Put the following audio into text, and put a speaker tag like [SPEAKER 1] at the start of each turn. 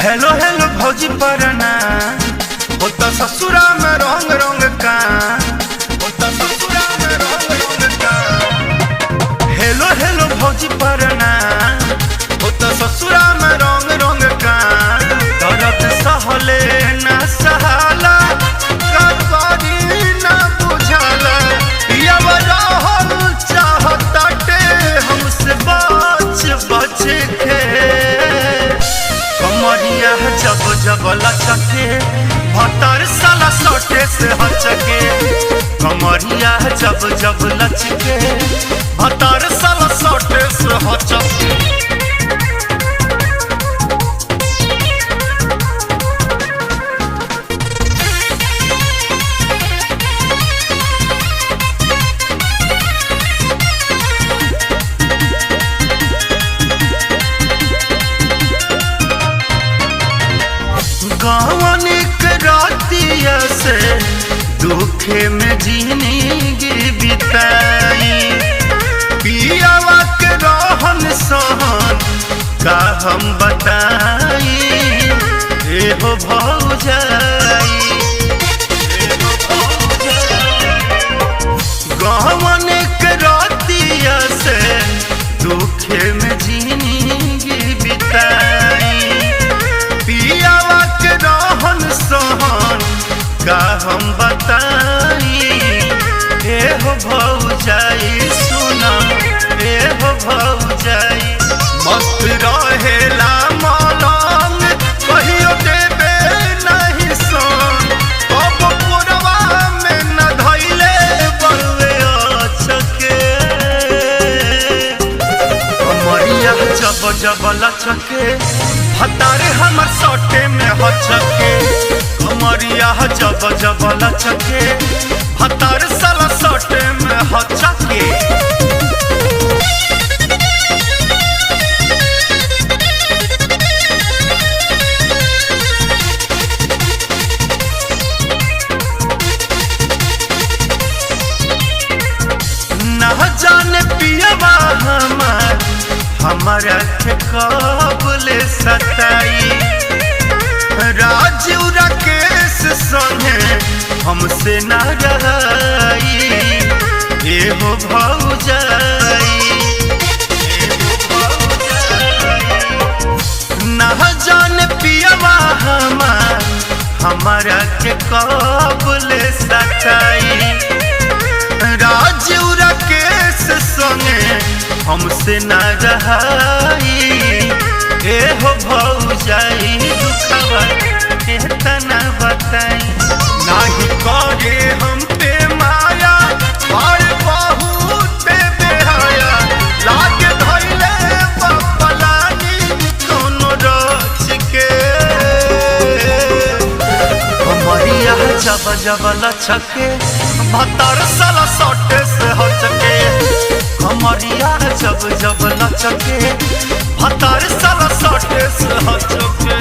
[SPEAKER 1] Hello hello भौजी परना होता ससुरा में रंग रंग का होता ससुरा में रंग रंग का। हेलो हेलो भौजी परना होता ससुरा में रंग रंग का। दर्द सहले ना सहाला करी ना बुझाला यव रहल चाहताटे हमसे बच बच के। कमरिया जब जब लचके भतर साला सटे से हचके। कमरिया जब जब लचके भतर साला सटे से हचके। गावनिक रातिया से दुखे में जिंदगी बिताई। पियावा के रहन सहन का हम बताई। एहो भौजाई गावनिक रातिया से दुखे में जिंदगी बिताई। पियावा के रहन सहन का हम बताई। एहो भौजाई सुना एहो भौजाई मस्त रहेला मलंग कहियो देबे नहीं सन। अब पुरवा में न धइले बलवे अचके। कमरिया जब जब लचके भतारे हमर सटे में हचके। कमरिया जब जब लचके भतारे साला सटे में हचके। ना जाने पियवा हमारा के कबले सताई। राजू राकेश संगे हमसे ना रही। एहो भौजाई ना जाने पियवा हमारा के कबले सताई। राजू राकेश संगे हमसे ना रही। एहो भौजाई दुखवा केतना बताई। नाही करे हम पे माया और बहुत बेहाया। लागे धइले बपलानी कोनो रच के। कमरिया जब जब लचके भतर साला सटे से हचके। कमरिया जब जब लचके भतर साला सटे से हचके।